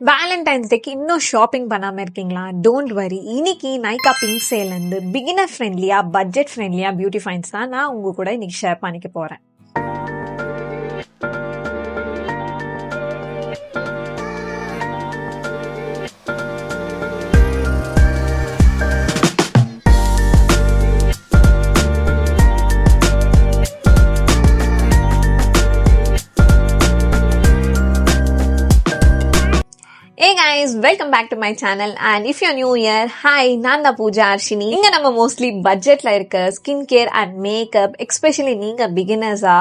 Valentine's டேக்கு இன்னும் shopping பண்ணாமல் இருக்கீங்களா? Don't worry. இன்னைக்கு நைகா பிங்க் சேல்லேருந்து பிகினர் ஃப்ரெண்ட்லியாக பட்ஜெட் ஃப்ரெண்ட்லியாக பியூட்டி ஃபைன்ஸ் தான் நான் உங்கள் கூட இன்னைக்கு ஷேர் பண்ணிக்க போகிறேன். Hey guys, welcome back to my channel and if you're new here, hi, நான் தான் பூஜா அர்ஷினி. இங்க நம்ம மோஸ்ட்லி பட்ஜெட்ல இருக்க skin care and makeup, especially நீங்க பிகினர்ஸா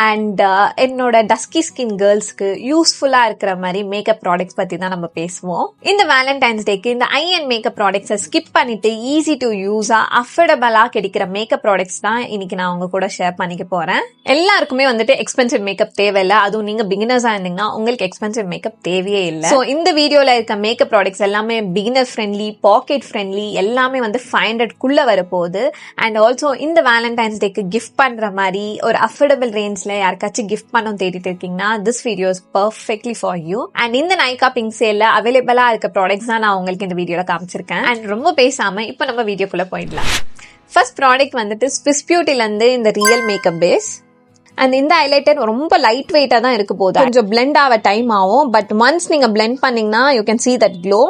அண்ட் என்னோட டஸ்கி ஸ்கின் கேர்ள்ஸ்க்கு யூஸ்ஃபுல்லா இருக்கிற மாதிரி மேக்கப் ப்ராடக்ட்ஸ் பத்தி தான் நம்ம பேசுவோம். இந்த வேலண்டைன்ஸ் டேக்கு இந்த ஐ அண்ட் மேக்கப் ப்ராடக்ட்ஸை ஸ்கிப் பண்ணிட்டு ஈஸி டு யூஸா அஃபோர்டபுளா கிடைக்கிற மேக்கப் ப்ராடக்ட்ஸ் தான் இன்னைக்கு நான் உங்க கூட ஷேர் பண்ணிக்க போறேன். எல்லாருக்குமே வந்துட்டு எக்ஸ்பென்சிவ் மேக்கப் தேவையில்லை. அதுவும் நீங்க பிகினர்ஸா இருந்தீங்கன்னா உங்களுக்கு எக்ஸ்பென்சிவ் மேக்கப் தேவையே இல்லை. ஸோ இந்த வீடியோல இருக்க மேக்கப் ப்ராடக்ட்ஸ் எல்லாமே பிகினர் ஃப்ரெண்ட்லி, பாக்கெட் ஃப்ரெண்ட்லி, எல்லாமே வந்து 500 வரப்போகுது. அண்ட் ஆல்சோ இந்த வேலண்டைன்ஸ் டேக்கு கிஃப்ட் பண்ற மாதிரி ஒரு அஃபோர்டபுள் ரேஞ்ச்ல யாருக்காச்சும் கிஃப்ட் பண்ண தேடிட்டு இருக்கீங்கன்னா this video is perfectly for you. And இந்த நைகா பிங்க் சேல்ல அவைலபிளா இருக்க ப்ராடக்ட்ஸ் தான் நான் உங்களுக்கு இந்த வீடியோல காமிச்சிருக்கேன். அண்ட் ரொம்ப பேசாம இப்போ நம்ம வீடியோக்குள்ள போயிடலாம். ஃபர்ஸ்ட் ப்ராடக்ட் வந்துட்டு ஸ்விஸ் பியூட்டில இருந்து இந்த ரியல் மேக்கப் பேஸ். அண்ட் இந்த ஹைலைட்டர் ரொம்ப லைட் வெயிட்டா தான் இருக்க போகுது. கொஞ்சம் பிளெண்ட் ஆக டைம் ஆகும். பட் ஒன்ஸ் நீங்க பிளெண்ட் பண்ணீங்கன்னா you can see that glow.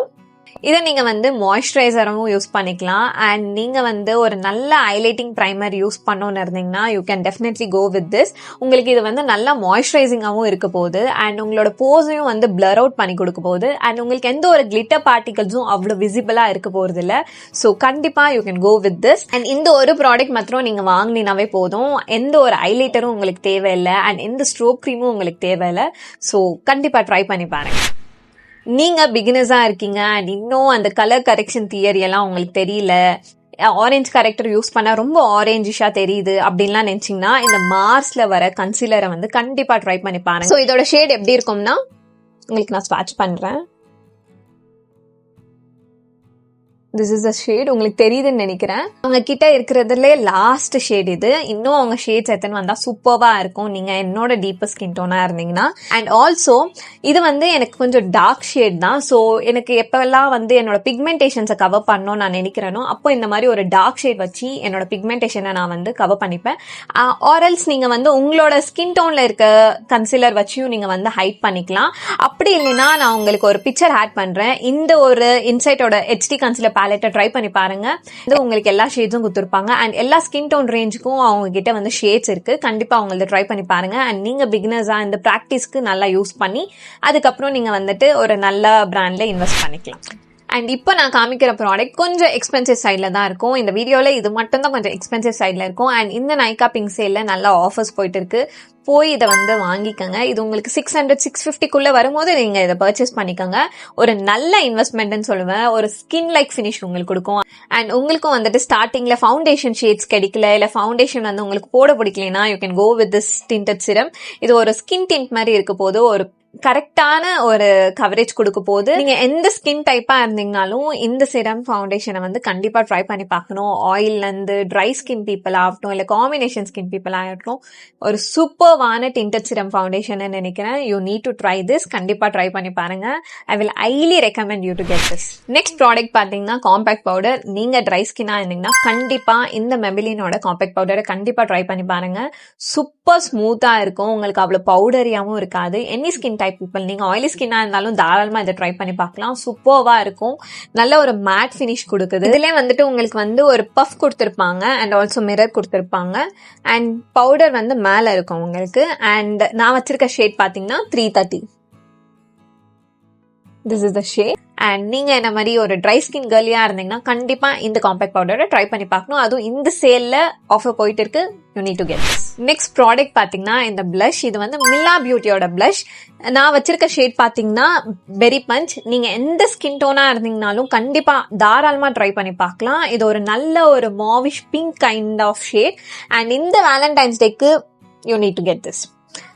இதை நீங்க வந்து மாய்ஸ்சரைசரும் யூஸ் பண்ணிக்கலாம். அண்ட் நீங்க வந்து ஒரு நல்ல ஹைலைட்டிங் பிரைமர் யூஸ் பண்ணோன்னு இருந்தீங்கன்னா you can definitely go with this. உங்களுக்கு இது வந்து நல்ல மாய்ஸ்சரைசிங்காகவும் இருக்க போகுது. அண்ட் உங்களோட போஸையும் வந்து பிளர் அவுட் பண்ணி கொடுக்க போகுது. அண்ட் உங்களுக்கு எந்த ஒரு கிளிட்டர் பார்ட்டிகல்ஸும் அவ்வளோ விசிபிளா இருக்க போறது இல்லை. ஸோ கண்டிப்பா you can go with this. And இந்த ஒரு ப்ராடக்ட் மாத்திரம் நீங்க வாங்கினீங்கன்னாவே போதும். எந்த ஒரு ஹைலைட்டரும் உங்களுக்கு தேவையில்லை. அண்ட் எந்த ஸ்ட்ரோக் க்ரீமும் உங்களுக்கு தேவையில்லை. ஸோ கண்டிப்பா ட்ரை பண்ணி பாருங்க. நீங்க பிகினர்ஸா இருக்கீங்க அண்ட் இன்னும் அந்த கலர் கரெக்ஷன் தியரி எல்லாம் உங்களுக்கு தெரியல, ஆரஞ்ச் கரெக்டர் யூஸ் பண்ணா ரொம்ப ஆரஞ்சிஷா தெரியுது அப்படின்லாம் நினைச்சீங்கன்னா இந்த மார்ஸ்ல வர கன்சீலரை வந்து கண்டிப்பா ட்ரை பண்ணி பாருங்க. ஸோ இதோட ஷேட் எப்படி இருக்கும்னா உங்களுக்கு நான் ஸ்வாட்ச் பண்றேன். This is the shade. உங்களுக்கு தெரியுதுன்னு நினைக்கிறேன். அவங்க கிட்ட இருக்கிறதுல லாஸ்ட் ஷேட் இது. இன்னும் அவங்க ஷேட்ஸ் எத்தனை வந்தா சூப்பர்வா இருக்கும் நீங்க என்னோட டீப்பர் ஸ்கின் டோனா இருந்தீங்கன்னா. அண்ட் ஆல்சோ இது வந்து எனக்கு கொஞ்சம் டார்க் ஷேட் தான். ஸோ எனக்கு எப்பெல்லாம் வந்து என்னோட பிக்மெண்டேஷன்ஸை கவர் பண்ணணும்னு நான் நினைக்கிறேனோ அப்போ இந்த மாதிரி ஒரு டார்க் ஷேட் வச்சு என்னோட பிக்மெண்டேஷனை நான் வந்து கவர் பண்ணிப்பேன். ஆர்எல்ஸ் நீங்க வந்து உங்களோட ஸ்கின் டோன்ல இருக்க கன்சீலர் வச்சியும் நீங்க வந்து ஹைட் பண்ணிக்கலாம். அப்படி இல்லைன்னா நான் உங்களுக்கு ஒரு பிக்சர் ஆட் பண்றேன். இந்த ஒரு இன்சைட்டோட HD கன்சீலர் பேலட்டை ட்ரை பண்ணி பாருங்க. இது உங்களுக்கு எல்லா ஷேட்ஸும் கொடுத்துருப்பாங்க. அண்ட் எல்லா ஸ்கின் டோன் ரேஞ்சுக்கும் அவங்க கிட்ட வந்து ஷேட்ஸ் இருக்கு. கண்டிப்பா அவங்கள ட்ரை பண்ணி பாருங்க. அண்ட் நீங்க பிகினர்ஸா இந்த பிராக்டிஸ்க்கு நல்லா யூஸ் பண்ணி அதுக்கப்புறம் நீங்க வந்துட்டு ஒரு நல்ல பிராண்ட்ல இன்வெஸ்ட் பண்ணிக்கலாம். அண்ட் இப்போ நான் காமிக்கிற ப்ராடக்ட் கொஞ்சம் எக்ஸ்பென்சிவ் சைட்ல தான் இருக்கும். இந்த வீடியோல இது மட்டும் தான் கொஞ்சம் எக்ஸ்பென்சிவ் சைட்ல இருக்கும். அண்ட் இந்த நைகா பிங்க் சேல்ல நல்ல ஆஃபர்ஸ் போயிட்டு இருக்கு. போய் இதை வந்து வாங்கிக்கோங்க. இது உங்களுக்கு 600-650 வரும்போது நீங்க இதை பர்ச்சேஸ் பண்ணிக்கோங்க. ஒரு நல்ல இன்வெஸ்ட்மெண்ட்னு சொல்லுவேன். ஒரு ஸ்கின் லைக் ஃபினிஷ் உங்களுக்கு கொடுக்கும். அண்ட் உங்களுக்கும் வந்துட்டு ஸ்டார்டிங்ல ஃபவுண்டேஷன் ஷேட்ஸ் கிடைக்கல, இல்ல ஃபவுண்டேஷன் வந்து உங்களுக்கு போட பிடிக்கலனா you can go with this tinted serum. இது ஒரு ஸ்கின் டிண்ட் மாதிரி இருக்க போது ஒரு கரெக்டான ஒரு கவரேஜ் கொடுக்க போது. நீங்க எந்த ஸ்கின் டைப்பா இருந்தீங்கனாலும் இந்த சிரம் ஃபவுண்டேஷனை வந்து கண்டிப்பா ட்ரை பண்ணி பார்க்கணும். ஆயில்ல இருந்து ட்ரை ஸ்கின் பீப்புள் ஆகட்டும், இல்ல காம்பினேஷன் ஸ்கின் பீப்புள் ஆகட்டும், ஒரு சூப்பர்வான டிண்டட் சிரம் ஃபவுண்டேஷன் நினைக்கிறேன். You need to try this. கண்டிப்பா ட்ரை பண்ணி பாருங்க. I will highly recommend you to get this. Next product பாத்தீங்கன்னா காம்பேக்ட் பவுடர். நீங்க ட்ரை ஸ்கின்னா இருந்தீங்கன்னா கண்டிப்பா இந்த மெபிலினோட காம்பேக்ட் பவுடரை கண்டிப்பா ட்ரை பண்ணி பாருங்க. சூப்பர் ஸ்மூத்தா இருக்கும். உங்களுக்கு அவ்வளவு பவுடரியாவும் இருக்காது. எனி ஸ்கின் டைப் பீப்பிள், நீங்க ஆயிலி ஸ்கின்னா இருந்தாலும் தாராளமா இதை ட்ரை பண்ணி பார்க்கலாம். சூப்பர்வா இருக்கும். நல்ல ஒரு மேட் ஃபினிஷ் கொடுக்குது. இதுல வந்துட்டு உங்களுக்கு வந்து ஒரு பஃப் கொடுத்திருப்பாங்க அண்ட் ஆல்சோ மிரர் கொடுத்திருப்பாங்க. அண்ட் பவுடர் வந்து மேல இருக்கும் உங்களுக்கு. அண்ட் நான் வச்சிருக்க ஷேட் பாத்தீங்கன்னா 330. This is the shade. And நீங்க என்ன மாதிரி ஒரு ட்ரை ஸ்கின் கேர்லியா இருந்தீங்கன்னா கண்டிப்பா இந்த காம்பேக்ட் பவுடரை ட்ரை பண்ணி பார்க்கணும். அதுவும் இந்த சேல்ல ஆஃபர் போயிட்டு இருக்கு. You need to get this. Next product பாத்தீங்கன்னா இந்த பிளஷ். இது வந்து மில்லா பியூட்டியோட பிளஷ். நான் வச்சிருக்க ஷேட் பாத்தீங்கன்னா பெரி பஞ்ச். நீங்க எந்த ஸ்கின் டோனா இருந்தீங்கனாலும் கண்டிப்பா தாராளமா ட்ரை பண்ணி பார்க்கலாம். இது ஒரு நல்ல ஒரு mauvish pink kind of shade. And இந்த வேலண்டைன்ஸ் டேக்கு you need to get this.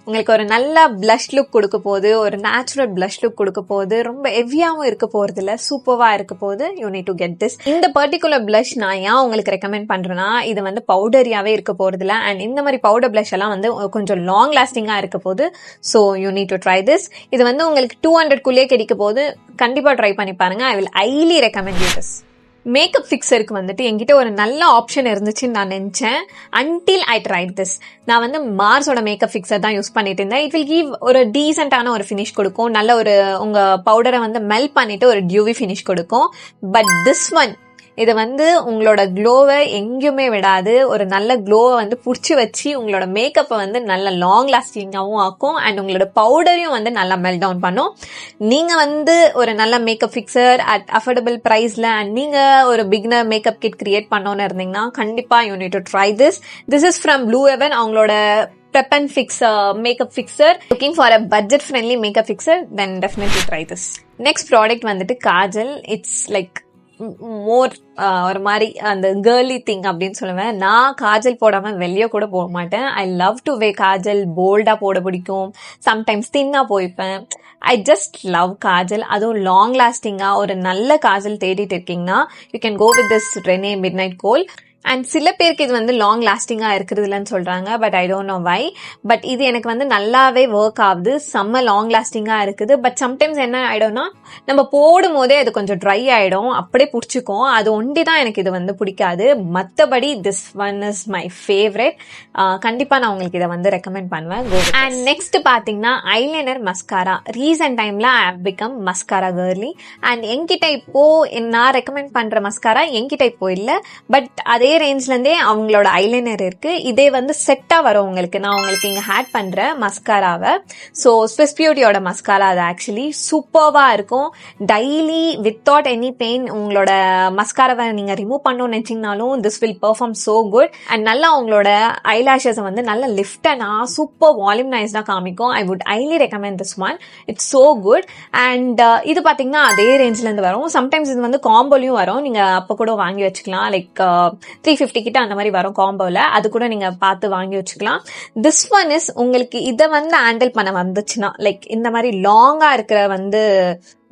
உங்களுக்கு ஒரு நல்ல blush லுக் கொடுக்க போகுது, ஒரு நேச்சுரல் blush லுக் கொடுக்க போகுது, ரொம்ப ஹெவியாவும் இருக்க போறது இல்ல, சூப்பர்வா இருக்க போகுது. You need to get this. இந்த பர்டிகுலர் blush நான் ஏன் உங்களுக்கு ரெக்கமெண்ட் பண்றேன்னா, இது வந்து பவுடரியாவே இருக்க போறது இல்ல, அண்ட் இந்த மாதிரி பவுடர் blush எல்லாம் வந்து கொஞ்சம் லாங் லாஸ்டிங்கா இருக்க போகுது. So you need to try this. இது வந்து உங்களுக்கு 200 குள்ளே கிடைக்க போது. கண்டிப்பா ட்ரை பண்ணி பாருங்க. I will highly recommend you this. Makeup ஃபிக்ஸருக்கு வந்துட்டு என்கிட்ட ஒரு நல்ல ஆப்ஷன் இருந்துச்சுன்னு நான் நினைச்சேன். Until I tried this. நான் வந்து மார்ஸோட மேக்கப் ஃபிக்ஸர் தான் யூஸ் பண்ணிட்டு இருந்தேன். இட் வில் கிவ் ஒரு டீசென்டான ஒரு ஃபினிஷ் கொடுக்கும். நல்ல ஒரு உங்க பவுடரை வந்து மெல்ட் பண்ணிட்டு ஒரு டியூவி ஃபினிஷ் கொடுக்கும். பட் திஸ் ஒன் இது வந்து உங்களோட க்ளோவை எங்கேயுமே விடாது. ஒரு நல்ல க்ளோவை வந்து பிடிச்சி வச்சு உங்களோட மேக்கப்பை வந்து நல்ல லாங் லாஸ்டிங்காகவும் ஆக்கும். அண்ட் உங்களோட பவுடரையும் வந்து நல்லா மெல்ட் டவுன் பண்ணும். நீங்கள் வந்து ஒரு நல்ல மேக்கப் ஃபிக்ஸர் அட் அஃபோர்டபுள் ப்ரைஸில் அண்ட் நீங்கள் ஒரு பிகினர் மேக்கப் கிட் கிரியேட் பண்ணோன்னு இருந்தீங்கன்னா கண்டிப்பாக you need to try this. This is from blue heaven. அவங்களோட prep and fix makeup fixer. Looking for a budget friendly makeup fixer, then definitely try this. Next product வந்துட்டு Kajal. It's like மோர் ஒரு மாதிரி அந்த girly thing அப்படின்னு சொல்லுவேன். நான் காஜல் போடாம வெளியே கூட போக மாட்டேன். I love to wear kajal. போல்டா போட பிடிக்கும், சம்டைம்ஸ் தின்னா போய்ப்பேன். I just love kajal. அதுவும் லாங் லாஸ்டிங்கா ஒரு நல்ல காஜல் தேடிட்டு இருக்கீங்கன்னா you can go with this Renee midnight kohl. And சில பேருக்கு இது வந்து லாங் லாஸ்டிங்கா இருக்கிறது இல்லைன்னு சொல்றாங்க, but I don't know why. But இது எனக்கு வந்து நல்லாவே ஒர்க் ஆகுது, செம்ம லாங் லாஸ்டிங்கா இருக்குது. பட் சம்டைம்ஸ் என்ன ஆயிடும்னா நம்ம போடும் போதே அது கொஞ்சம் ட்ரை ஆயிடும், அப்படியே பிடிச்சிக்கும். அது ஒண்டி தான் எனக்கு இது வந்து பிடிக்காது. மற்றபடி this one is my favourite. கண்டிப்பா நான் உங்களுக்கு இதை வந்து ரெக்கமெண்ட் பண்ணுவேன். அண்ட் நெக்ஸ்ட் பாத்தீங்கன்னா ஐலைனர் மஸ்காரா. ரீசன்ட் டைம்ல I have become mascara curly. And என்கிட்ட இப்போ நான் ரெக்கமெண்ட் பண்ற மஸ்காரா என்கிட்ட இப்போ இல்லை, பட் அதே ரேஞ்ச்ல இருந்தே அவங்களோட ஐலைனர் இருக்கு. இதே வந்து செட்டா வரும் உங்களுக்கு. நான் உங்களுக்கு இங்க ஆட் பண்றேன் மஸ்காராவை. ஸோ ஸ்விஸ் பியூட்டியோட மஸ்காரா அது ஆக்சுவலி சூப்பர்வா இருக்கும். டெய்லி வித்தவுட் எனி பெயின் உங்களோட மஸ்காராவை நீங்க ரிமூவ் பண்ணணும்னு நினைச்சீங்கனாலும் this will perform so good. And நல்லா உங்களோட ஐலாஷஸ் வந்து நல்ல லிஃப்டனா சூப்பர் வால்யூம்னைஸ்டா காமிக்கும். I would highly recommend this one. It's so good. And இது பாத்தீங்கன்னா அதே ரேஞ்ச்ல இருந்து வரும். சம்டைம்ஸ் இது வந்து காம்போலையும் வரும், நீங்க அப்ப கூட வாங்கி வச்சுக்கலாம். லைக் 350 கிட்ட அந்த மாதிரி வரும் காம்போல. அது கூட நீங்க பார்த்து வாங்கி வச்சுக்கலாம். திஸ் ஒன் இஸ் உங்களுக்கு இதை வந்து ஹேண்டில் பண்ண வந்துச்சுன்னா, லைக் இந்த மாதிரி லாங்கா இருக்கிற வந்து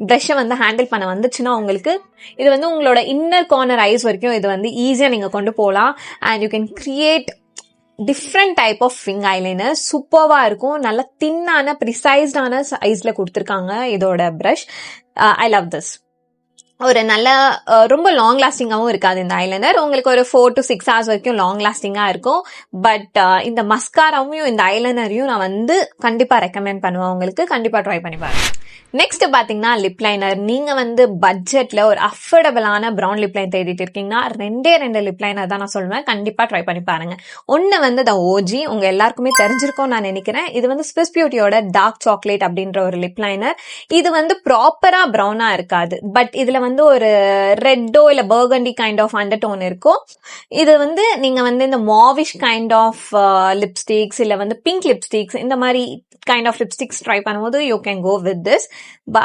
ப்ரஷ்ஷை வந்து ஹேண்டில் பண்ண வந்துச்சுன்னா உங்களுக்கு இது வந்து உங்களோட இன்னர் கார்னர் ஐஸ் வரைக்கும் இது வந்து ஈஸியா நீங்க கொண்டு போகலாம். And you can create different type of wing eyeliner. சூப்பர்வா இருக்கும். நல்ல தின்னான ப்ரிசைஸ்டான சைஸ்ல கொடுத்துருக்காங்க இதோட ப்ரஷ். I love this. ஒரு நல்ல ரொம்ப லாங் லாஸ்டிங்காகவும் இருக்காது இந்த ஐலைனர். உங்களுக்கு ஒரு 4 to 6 hours வரைக்கும் லாங் லாஸ்டிங்கா இருக்கும். பட் இந்த மஸ்காராவையும் இந்த ஐலைனரையும் நான் வந்து கண்டிப்பா ரெக்கமெண்ட் பண்ணுவேன் உங்களுக்கு. கண்டிப்பா ட்ரை பண்ணி பாருங்க. நெக்ஸ்ட் பாத்தீங்கன்னா லிப் லைனர். நீங்க வந்து பட்ஜெட்ல ஒரு அஃபோர்டபிளான ப்ரௌன் லிப் லைன் தேடிட்டு இருக்கீங்கன்னா 2 லிப் லைனர் தான் நான் சொல்லுவேன். கண்டிப்பா ட்ரை பண்ணி பாருங்க. ஒன்னு வந்து த ஓஜி, உங்க எல்லாருக்குமே தெரிஞ்சிருக்கும் நான் நினைக்கிறேன். இது வந்து ஸ்விஸ் பியூட்டியோட டார்க் சாக்லேட் அப்படின்ற ஒரு லிப் லைனர். இது வந்து ப்ராப்பரா ப்ரௌனா இருக்காது, பட் இதுல வந்து ஒரு ரெட்டோ இல்ல பர்கண்டி கைண்ட் ஆஃப் அண்டர்டோன் இருக்கும். இது வந்து நீங்க வந்து இந்த மாவிஷ் கைண்ட் ஆஃப் லிப்ஸ்டிக்ஸ் இல்ல வந்து பிங்க் லிப்ஸ்டிக்ஸ் இந்த மாதிரி கைண்ட் ஆஃப் லிப்ஸ்டிக்ஸ் ட்ரை பண்ணும்போது you can go with this.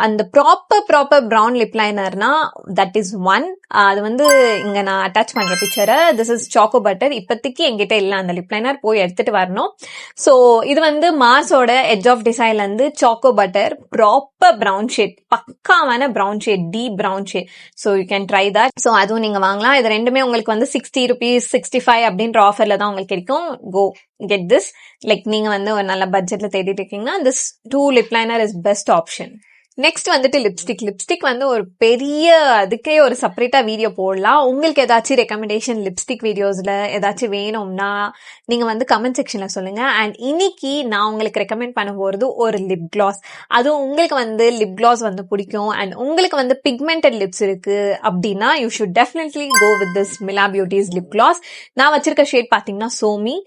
அந்த ப்ராப்பர் ப்ரௌன் லிப் லைனர்னா தட் இஸ் ஒன். அது வந்து இங்க நான் அட்டாச் பண்ற பிக்சரை. This is choco butter. இப்போதைக்கு எங்கிட்ட இல்ல அந்த லிப் லைனர், போய் எடுத்துட்டு வரணும். சோ இது வந்து மார்ஸோட எட்ஜ் ஆஃப் டிசைன்ல இருந்து choco butter proper brown shade, பக்காவான brown shade, deep brown shade. So you can try that. So அதுவும் நீங்க வாங்கலாம். இது ரெண்டுமே உங்களுக்கு வந்து 60 rupees 65 அப்படின்ற ஆஃபர்ல தான் உங்களுக்கு கிடைக்கும். Go get this. லைக் நீங்க வந்து ஒரு நல்ல பட்ஜெட்ல தேடிட்டு இருக்கீங்கன்னா this 2 lip liner is best option. Next வந்துட்டு லிப்ஸ்டிக் வந்து ஒரு பெரிய அதுக்கே ஒரு செப்பரேட்டா வீடியோ போடலாம். உங்களுக்கு ஏதாச்சும் ரெக்கமெண்டேஷன் லிப்ஸ்டிக் வீடியோஸ்ல ஏதாச்சும் வேணும்னா நீங்க வந்து கமெண்ட் செக்ஷன்ல சொல்லுங்க. அண்ட் இன்னைக்கு நான் உங்களுக்கு ரெக்கமெண்ட் பண்ண போறது ஒரு லிப் கிளாஸ். அதுவும் உங்களுக்கு வந்து லிப் கிளாஸ் வந்து பிடிக்கும் அண்ட் உங்களுக்கு வந்து பிக்மெண்டட் லிப்ஸ் இருக்கு அப்படின்னா you should definitely go with this Mila beauty's lip gloss. நான் வச்சிருக்க ஷேட் பாத்தீங்கன்னா சோமி.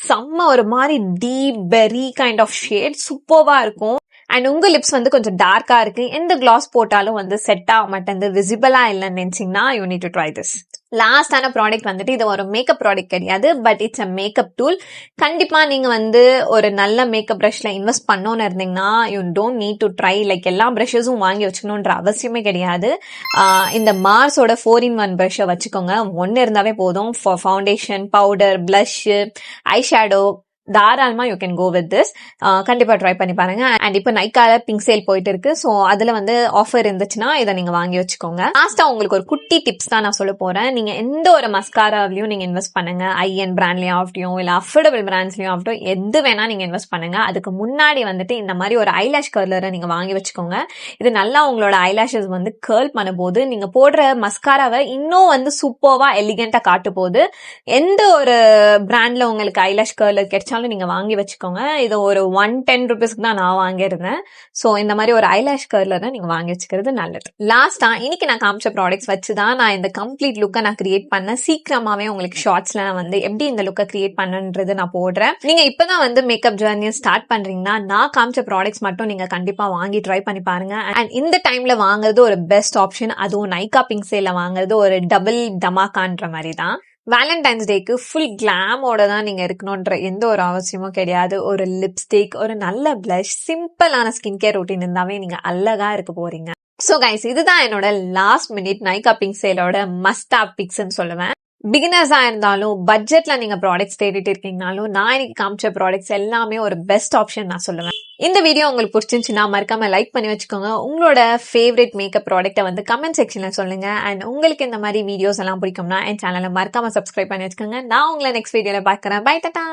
செம்ம ஒரு மாதிரி deep berry kind of shade, சூப்பர்வா இருக்கும். அண்ட் உங்க லிப்ஸ் வந்து கொஞ்சம் டார்க்கா இருக்கு, எந்த கிளாஸ் போட்டாலும் வந்து செட் ஆக மாட்டேங்குது, விசிபிளா இல்லைன்னு நினைச்சீங்கன்னா you need to try this. லாஸ்டான ப்ராடக்ட் வந்துட்டு இது ஒரு மேக்கப் ப்ராடக்ட் கிடையாது, but it's a makeup tool. கண்டிப்பா நீங்க வந்து ஒரு நல்ல மேக்கப் ப்ரஷ்ல இன்வெஸ்ட் பண்ணோன்னு இருந்தீங்கன்னா you don't need to try like எல்லா ப்ரஷஸும் வாங்கி வச்சுக்கணுன்ற அவசியமே கிடையாது. இந்த மார்ஸோட 4-in-1 ப்ரஷ்ஷை வச்சுக்கோங்க. ஒன்று இருந்தாவே போதும். For foundation, powder, blush, eye shadow தாராளமா you can go with this. கண்டிப்பா ட்ரை பண்ணி பாருங்க. அண்ட் இப்போ நைக்கால பிங்க் சேல் போயிட்டு இருக்கு. ஸோ அதுல வந்து ஆஃபர் இருந்துச்சுன்னா இதை நீங்க வாங்கி வச்சுக்கோங்க. லாஸ்டா உங்களுக்கு ஒரு குட்டி டிப்ஸ் தான் நான் சொல்ல போறேன். நீங்க எந்த ஒரு மஸ்காராவிலையும் நீங்க இன்வெஸ்ட் பண்ணுங்க, ஐஎன் பிராண்ட்லயும் ஆகட்டும் இல்ல அஃபோர்டபிள் பிராண்ட்ஸ்லயும் ஆகட்டும், எது வேணா நீங்க இன்வெஸ்ட் பண்ணுங்க. அதுக்கு முன்னாடி வந்துட்டு இந்த மாதிரி ஒரு ஐலாஷ் கர்லரை நீங்க வாங்கி வச்சுக்கோங்க. இது நல்லா உங்களோட ஐலாஷஸ் வந்து கர்ல் பண்ண போது நீங்க போடுற மஸ்காராவை இன்னும் வந்து சூப்பர்வா எலிகென்ட்டா காட்டு போது. எந்த ஒரு பிராண்ட்ல உங்களுக்கு ஐலாஷ் கர்லர் கிடைச்சா நீங்க வாங்கி வச்சுக்கோங்க. இது ஒரு 110 rupeesக்கு தான் நான் வாங்கியிருந்தேன். ஸோ இந்த மாதிரி ஒரு ஐலாஷ் கர்லரை நீங்க வாங்கி வச்சுக்கிறது நல்லது. லாஸ்டா இன்னைக்கு நான் காமிச்ச ப்ராடக்ட்ஸ் வச்சுதான் நான் இந்த கம்ப்ளீட் லுக்கை நான் கிரியேட் பண்ணேன். சீக்கிரமாவே உங்களுக்கு ஷார்ட்ஸ்ல நான் வந்து எப்படி இந்த லுக்கை கிரியேட் பண்ணன்றது நான் போடுறேன். நீங்க இப்பதான் வந்து மேக்கப் ஜர்னியை ஸ்டார்ட் பண்றீங்கன்னா நான் காமிச்ச ப்ராடக்ட்ஸ் மட்டும் நீங்க கண்டிப்பா வாங்கி ட்ரை பண்ணி பாருங்க. அண்ட் இந்த டைம்ல வாங்குறது ஒரு பெஸ்ட் ஆப்ஷன். அதுவும் நைக்கா பிங்க் சேல்ல வாங்குறது ஒரு டபுள் தமாக்கான்ற மாதிரி தான். வேலண்டைன்ஸ் டேக்கு ஃபுல் கிளாமோட தான் நீங்க இருக்கணும்ன்ற எந்த ஒரு அவசியமும் கிடையாது. ஒரு லிப்ஸ்டிக், ஒரு நல்ல பிளஷ், சிம்பிளான ஸ்கின் கேர் ரொட்டீன் இருந்தாவே நீங்க அழகா இருக்க போறீங்க. ஸோ கைஸ், இதுதான் என்னோட லாஸ்ட் மினிட் நைக்கா பிங்க் சேலோட மஸ்ட் ஆப் பிக்ஸ்ன்னு சொல்லுவேன். பிகினர்ஸா இருந்தாலும் பட்ஜெட்ல நீங்க ப்ராடக்ட்ஸ் தேடிட்டு இருக்கீங்கனாலும் நான் இன்னைக்கு காமிச்ச ப்ராடக்ட்ஸ் எல்லாமே ஒரு பெஸ்ட் ஆப்ஷன் நான் சொல்லுவேன். இந்த வீடியோ உங்களுக்கு பிடிச்சிருந்துச்சுன்னா மறக்காம லைக் பண்ணி வச்சுக்கோங்க. உங்களோட ஃபேவரட் மேக்கப் ப்ராடக்ட்டை வந்து கமெண்ட் செக்ஷன்ல சொல்லுங்க. அண்ட் உங்களுக்கு இந்த மாதிரி வீடியோஸ் எல்லாம் பிடிக்கும்னா என் சேனலை மறக்காம சப்ஸ்கிரைப் பண்ணி வச்சுக்கோங்க. நான் உங்களை நெக்ஸ்ட் வீடியோல பார்க்கறேன். பை டாடா.